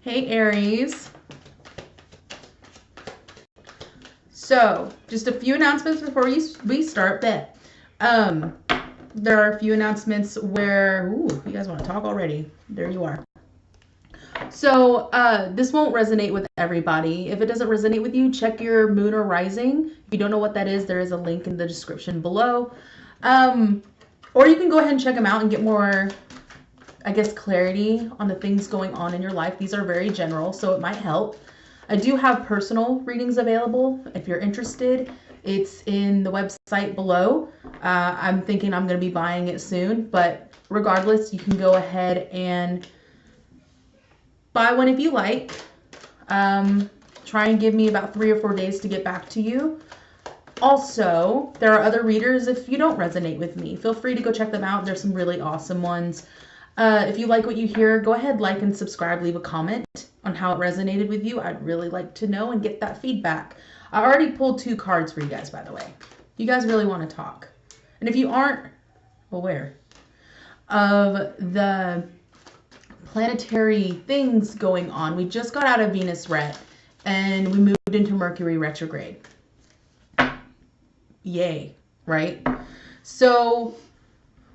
Hey Aries. So, just a few announcements before we start. There are a few announcements where, you guys want to talk already. There you are. So, this won't resonate with everybody. If it doesn't resonate with you, check your moon or rising. If you don't know what that is, there is a link in the description below. Or you can go ahead and check them out and get more, I guess, clarity on the things going on in your life. These are very general, so it might help. I do have personal readings available. If you're interested, it's in the website below. I'm thinking I'm going to be buying it soon, but regardless, you can go ahead and buy one if you like. Try and give me about 3 or 4 days to get back to you. Also, there are other readers. If you don't resonate with me, feel free to go check them out. There's some really awesome ones. If you like what you hear, go ahead, like and subscribe, leave a comment on how it resonated with you. I'd really like to know and get that feedback. I already pulled 2 cards for you guys, by the way. You guys really want to talk. And if you aren't aware of the planetary things going on, we just got out of Venus ret and we moved into Mercury retrograde. Yay, right? So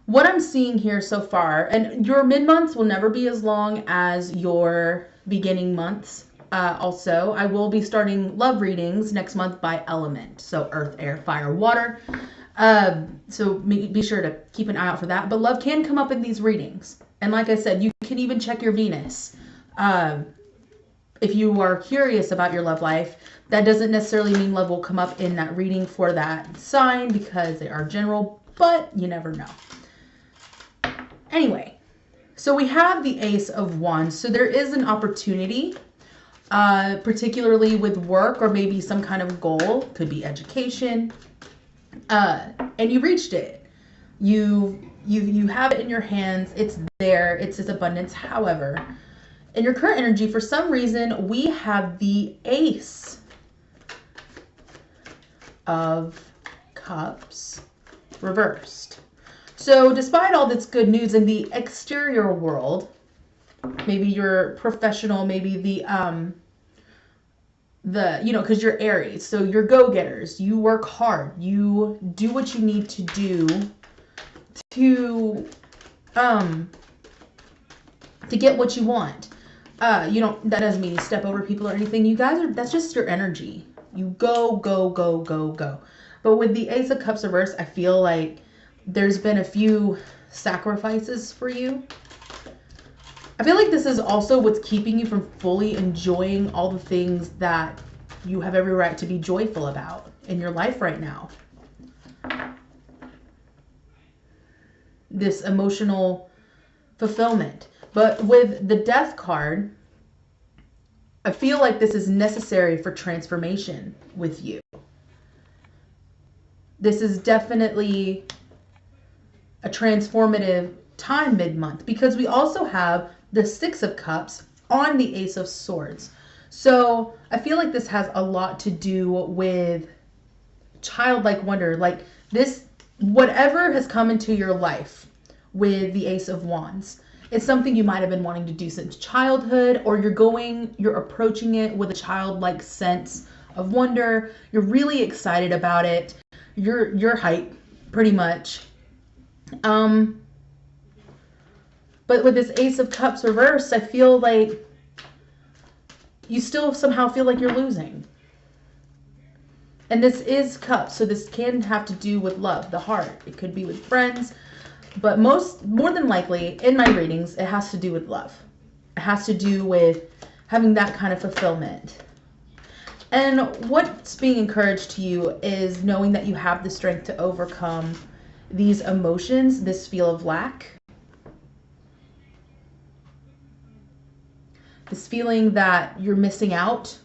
what I'm seeing here so far, and your mid-months will never be as long as your beginning months. Also, I will be starting love readings next month by element. So earth, air, fire, water. So be sure to keep an eye out for that. But love can come up in these readings. And like I said, you can even check your Venus. If you are curious about your love life, that doesn't necessarily mean love will come up in that reading for that sign because they are general, but you never know. Anyway, so we have the Ace of Wands. So there is an opportunity, particularly with work or maybe some kind of goal. Could be education. And you reached it. You have it in your hands. It's there. It's its abundance. However, in your current energy, for some reason, we have the Ace of Cups reversed. So despite all this good news in the exterior world, maybe you're professional, maybe because you're Aries, so you're go-getters, you work hard, you do what you need to do to get what you want. That doesn't mean you step over people or anything. You guys that's just your energy. You go, go, go, go, go. But with the Ace of Cups reversed, I feel like there's been a few sacrifices for you. I feel like this is also what's keeping you from fully enjoying all the things that you have every right to be joyful about in your life right now. This emotional fulfillment. But with the Death card, I feel like this is necessary for transformation with you. This is definitely a transformative time mid-month because we also have the 6 of Cups on the Ace of Swords. So I feel like this has a lot to do with childlike wonder. Like this, whatever has come into your life with the Ace of Wands, it's something you might have been wanting to do since childhood, or you're approaching it with a childlike sense of wonder. You're really excited about it. You're hype, pretty much. But with this Ace of Cups reverse, I feel like you still somehow feel like you're losing. And this is Cups, so this can have to do with love, the heart. It could be with friends, but more than likely in my readings, it has to do with love. It has to do with having that kind of fulfillment. And what's being encouraged to you is knowing that you have the strength to overcome these emotions, this feel of lack, this feeling that you're missing out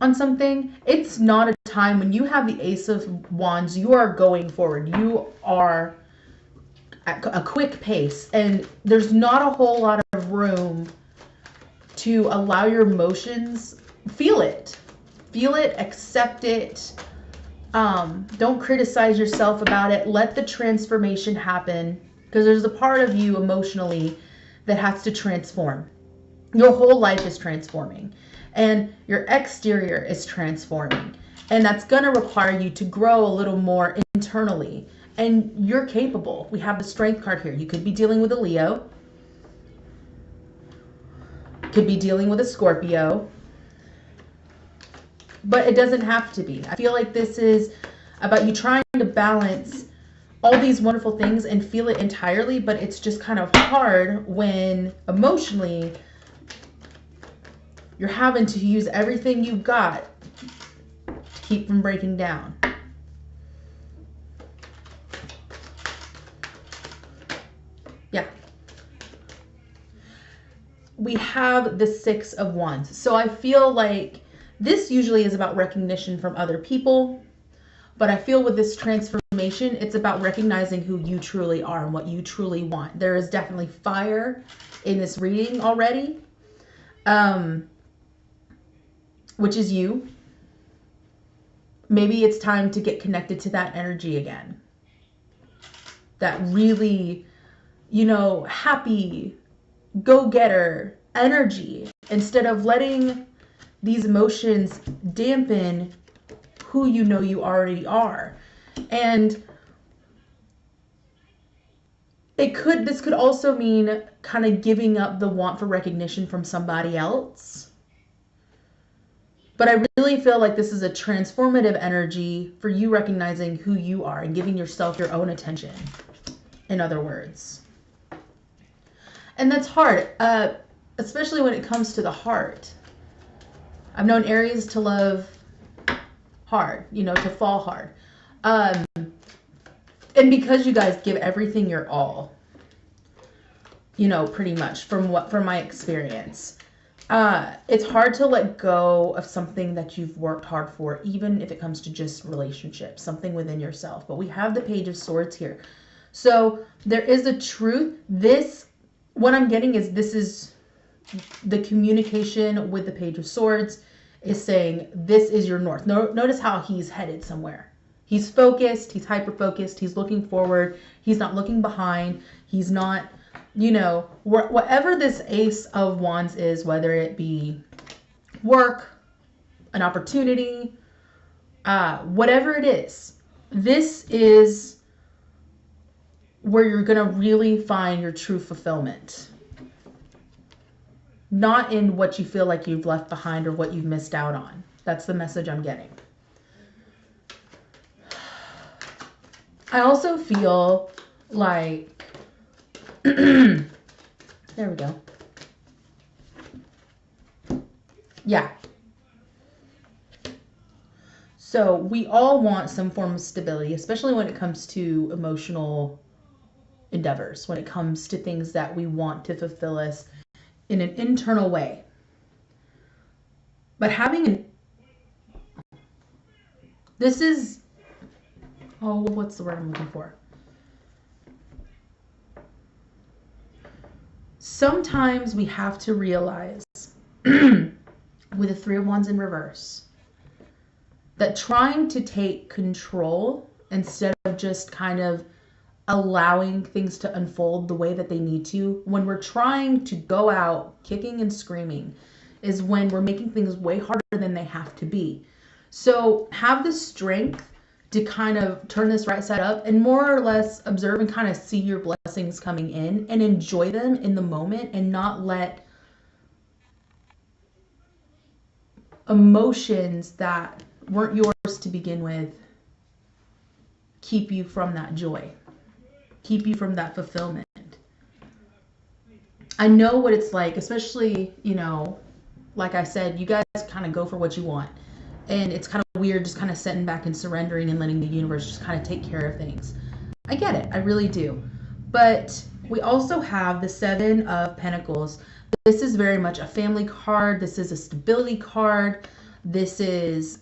on something. It's not a time when you have the Ace of Wands, you are going forward. You are at a quick pace, and there's not a whole lot of room to allow your emotions. Feel it, accept it. Don't criticize yourself about it. Let the transformation happen, because there's a part of you emotionally that has to transform. Your whole life is transforming, and your exterior is transforming. And that's going to require you to grow a little more internally. And you're capable. We have the Strength card here. You could be dealing with a Leo, could be dealing with a Scorpio, but it doesn't have to be. I feel like this is about you trying to balance all these wonderful things and feel it entirely, but it's just kind of hard when emotionally you're having to use everything you've got to keep from breaking down. Yeah. We have the Six of Wands. So I feel like this usually is about recognition from other people, but I feel with this transformation, it's about recognizing who you truly are and what you truly want. There is definitely fire in this reading already, which is you. Maybe it's time to get connected to that energy again. That really, you know, happy, go-getter energy, instead of letting these emotions dampen who you know you already are. And this could also mean kind of giving up the want for recognition from somebody else. But I really feel like this is a transformative energy for you recognizing who you are and giving yourself your own attention, in other words. And that's hard, especially when it comes to the heart. I've known Aries to love hard, you know, to fall hard. And because you guys give everything your all, you know, pretty much from my experience, it's hard to let go of something that you've worked hard for, even if it comes to just relationships, something within yourself. But we have the Page of Swords here. So there is a truth. What I'm getting is this is the communication with the Page of Swords is saying this is your north. Notice how he's headed somewhere. He's focused. He's hyper-focused. He's looking forward. He's not looking behind. He's not, you know, whatever this Ace of Wands is, whether it be work, an opportunity, whatever it is, this is where you're going to really find your true fulfillment. Not in what you feel like you've left behind or what you've missed out on. That's the message I'm getting. I also feel like, there we go. Yeah. So we all want some form of stability, especially when it comes to emotional endeavors, when it comes to things that we want to fulfill us in an internal way. But what's the word I'm looking for? Sometimes we have to realize with the Three of Wands in reverse that trying to take control instead of just kind of allowing things to unfold the way that they need to, when we're trying to go out kicking and screaming, is when we're making things way harder than they have to be. So have the strength to kind of turn this right side up and more or less observe and kind of see your blessings coming in and enjoy them in the moment, and not let emotions that weren't yours to begin with keep you from that joy, keep you from that fulfillment. I know what it's like, especially, you know, like I said, you guys kind of go for what you want. And it's kind of weird just kind of sitting back and surrendering and letting the universe just kind of take care of things. I get it. I really do. But we also have the Seven of Pentacles. This is very much a family card. This is a stability card. This is,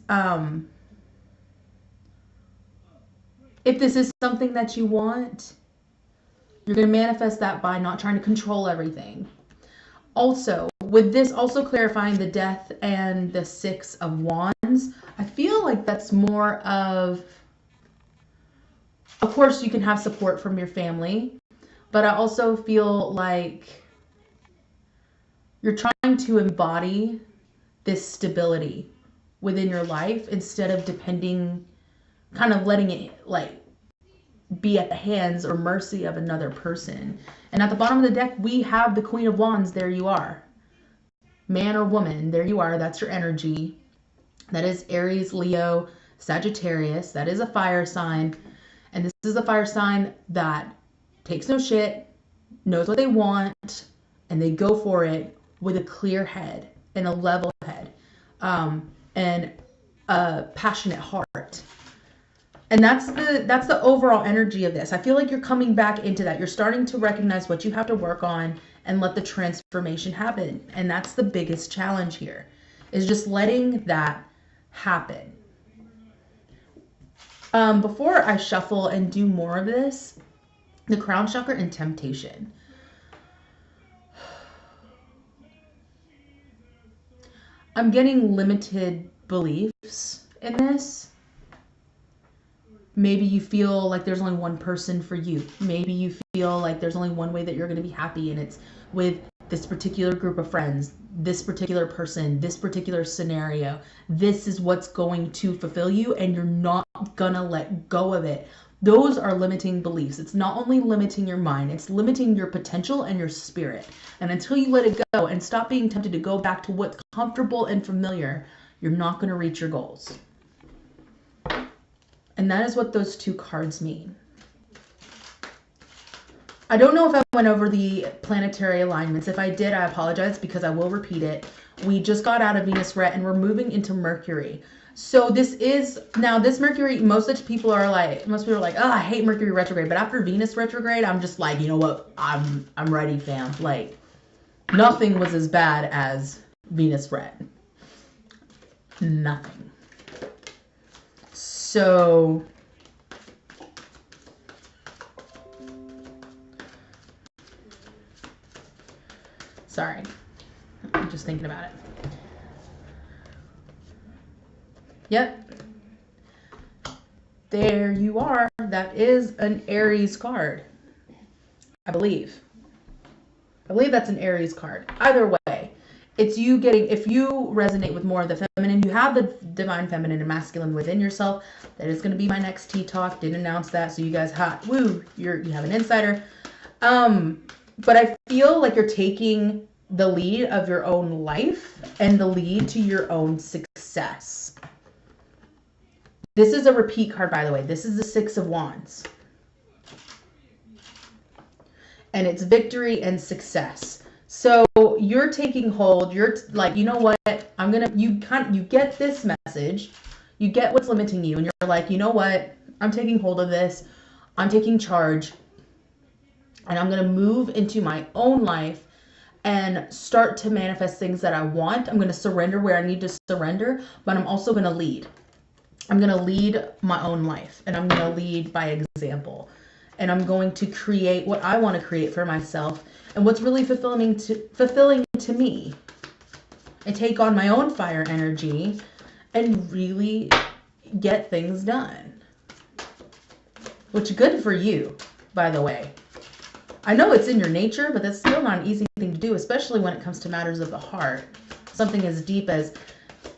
if this is something that you want, you're going to manifest that by not trying to control everything. Also, with this also clarifying the Death and the Six of Wands, I feel like that's more of course, you can have support from your family, but I also feel like you're trying to embody this stability within your life instead of depending, kind of letting it like be at the hands or mercy of another person. And at the bottom of the deck, we have the Queen of Wands. There you are. Man or woman, there you are. That's your energy. That is Aries, Leo, Sagittarius. That is a fire sign. And this is a fire sign that takes no shit, knows what they want, and they go for it with a clear head and a level head, and a passionate heart. And that's the overall energy of this. I feel like you're coming back into that. You're starting to recognize what you have to work on and let the transformation happen. And that's the biggest challenge here, is just letting that happen. Before I shuffle and do more of this, the crown chakra and temptation. I'm getting limited beliefs in this. Maybe you feel like there's only one person for you. Maybe you feel like there's only one way that you're going to be happy, and it's with this particular group of friends, this particular person, this particular scenario. This is what's going to fulfill you, and you're not going to let go of it. Those are limiting beliefs. It's not only limiting your mind, it's limiting your potential and your spirit. And until you let it go and stop being tempted to go back to what's comfortable and familiar, you're not going to reach your goals. And that is what those two cards mean. I don't know if I went over the planetary alignments. If I did, I apologize, because I will repeat it. We just got out of Venus Ret and we're moving into Mercury. So this is, now this Mercury, most people are like, oh, I hate Mercury retrograde. But after Venus retrograde, I'm just like, you know what? I'm ready, fam. Like, nothing was as bad as Venus Ret. Nothing. So sorry, I'm just thinking about it. Yep, there you are. That is an Aries card, I believe that's an Aries card. Either way, it's you getting, if you resonate with more of the feminine, you have the divine feminine and masculine within yourself. That is going to be my next tea talk. Didn't announce that, so you guys you have an insider. But I feel like you're taking the lead of your own life and the lead to your own success. This is a repeat card, by the way. This is the Six of Wands. And it's victory and success. So you're taking hold. You're like, you know what? You get this message. You get what's limiting you. And you're like, you know what? I'm taking hold of this. I'm taking charge. And I'm going to move into my own life and start to manifest things that I want. I'm going to surrender where I need to surrender. But I'm also going to lead. I'm going to lead my own life. And I'm going to lead by example. And I'm going to create what I want to create for myself and what's really fulfilling to me. And take on my own fire energy and really get things done. Which, good for you, by the way. I know it's in your nature, but that's still not an easy thing to do, especially when it comes to matters of the heart. Something as deep as,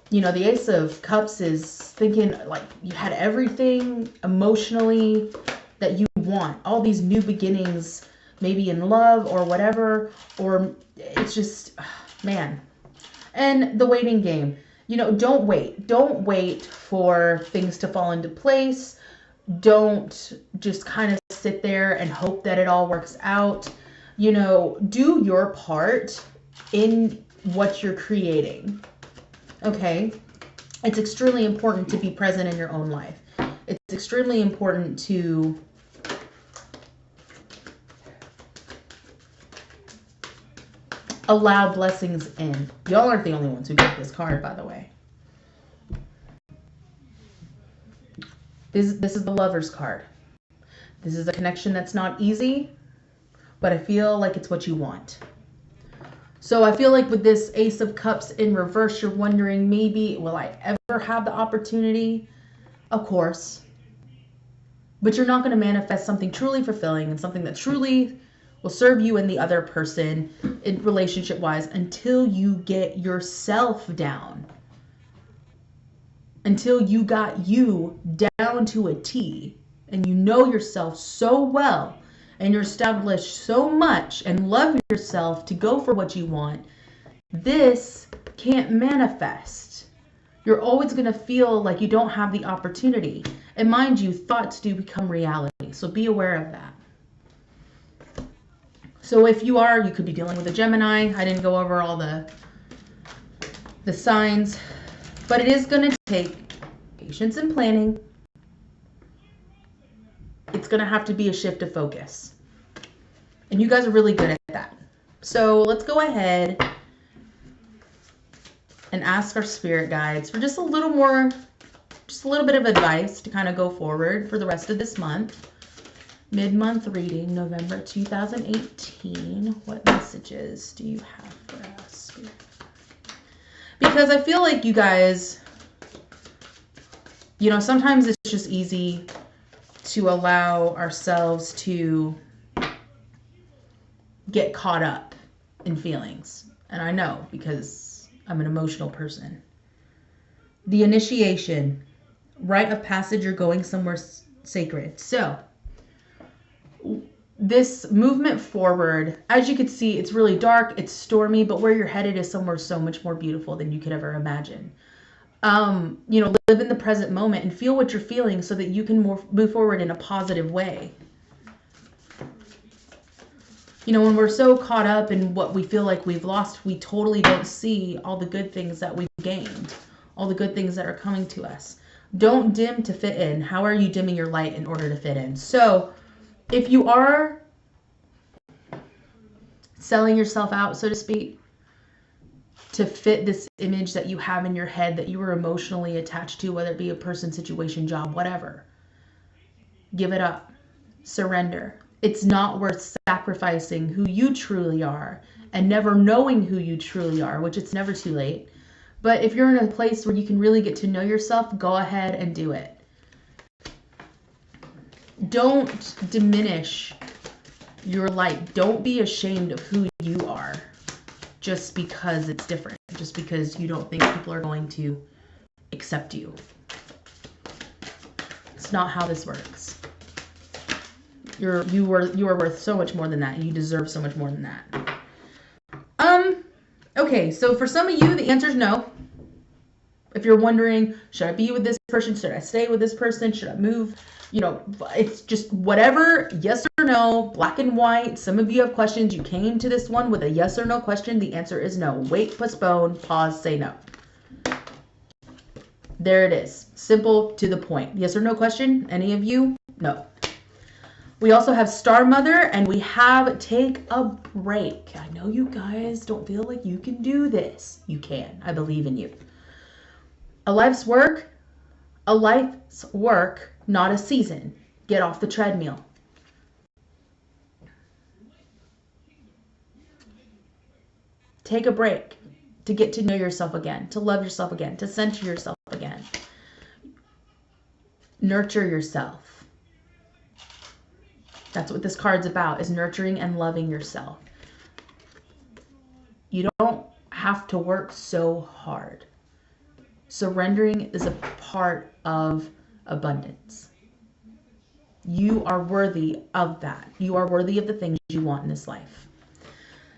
you know, the Ace of Cups is thinking like you had everything emotionally that you want. All these new beginnings, maybe in love or whatever, or it's just, man. And the waiting game. You know, don't wait. Don't wait for things to fall into place. Don't just kind of sit there and hope that it all works out. You know, do your part in what you're creating. Okay? It's extremely important to be present in your own life. It's extremely important to allow blessings in. Y'all aren't the only ones who get this card, by the way. This is the Lover's card. This is a connection that's not easy, but I feel like it's what you want. So I feel like with this Ace of Cups in reverse, you're wondering, maybe, will I ever have the opportunity? Of course. But you're not going to manifest something truly fulfilling and something that truly will serve you and the other person in relationship wise until you get yourself down. Until you got you down to a T and you know yourself so well and you're established so much and love yourself to go for what you want, this can't manifest. You're always going to feel like you don't have the opportunity. And mind you, thoughts do become reality. So be aware of that. So if you are, you could be dealing with a Gemini. I didn't go over all the signs, but it is going to take patience and planning. It's going to have to be a shift of focus. And you guys are really good at that. So let's go ahead and ask our spirit guides for just a little bit of advice to kind of go forward for the rest of this month. Mid-month reading, November 2018. What messages do you have for us, spirit? Because I feel like you guys, you know, sometimes it's just easy to allow ourselves to get caught up in feelings. And I know because I'm an emotional person. The initiation, rite of passage, you're going somewhere sacred. So this movement forward, as you can see, it's really dark, it's stormy, but where you're headed is somewhere so much more beautiful than you could ever imagine. You know, live in the present moment and feel what you're feeling so that you can move forward in a positive way. You know, when we're so caught up in what we feel like we've lost, we totally don't see all the good things that we've gained, all the good things that are coming to us. Don't dim to fit in. How are you dimming your light in order to fit in? So if you are selling yourself out, so to speak, to fit this image that you have in your head that you were emotionally attached to, whether it be a person, situation, job, whatever, give it up. Surrender. It's not worth sacrificing who you truly are and never knowing who you truly are, which it's never too late. But if you're in a place where you can really get to know yourself, go ahead and do it. Don't diminish your light. Don't be ashamed of who you are just because it's different, just because you don't think people are going to accept you. It's not how this works. You are worth so much more than that. You deserve so much more than that. Okay, so for some of you, the answer is no. If you're wondering, should I be with this person? Should I stay with this person? Should I move? You know, it's just whatever, yes or no, black and white. Some of you have questions. You came to this one with a yes or no question. The answer is no. Wait, postpone, pause, say no. There it is. Simple, to the point. Yes or no question? Any of you? No. We also have Star Mother, and we have Take a Break. I know you guys don't feel like you can do this. You can. I believe in you. A life's work, not a season. Get off the treadmill. Take a break to get to know yourself again, to love yourself again, to center yourself again. Nurture yourself. That's what this card's about, is nurturing and loving yourself. You don't have to work so hard. Surrendering is a part of abundance. You are worthy of that. You are worthy of the things you want in this life.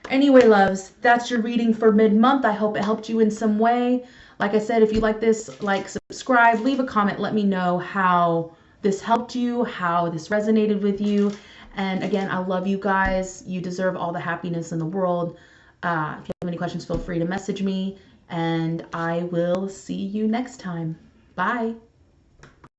Anyway, loves, that's your reading for mid-month. I hope it helped you in some way. Like I said, if you like this, like, subscribe, leave a comment. Let me know how this helped you, how this resonated with you. And again, I love you guys. You deserve all the happiness in the world. If you have any questions, feel free to message me. And I will see you next time. Bye.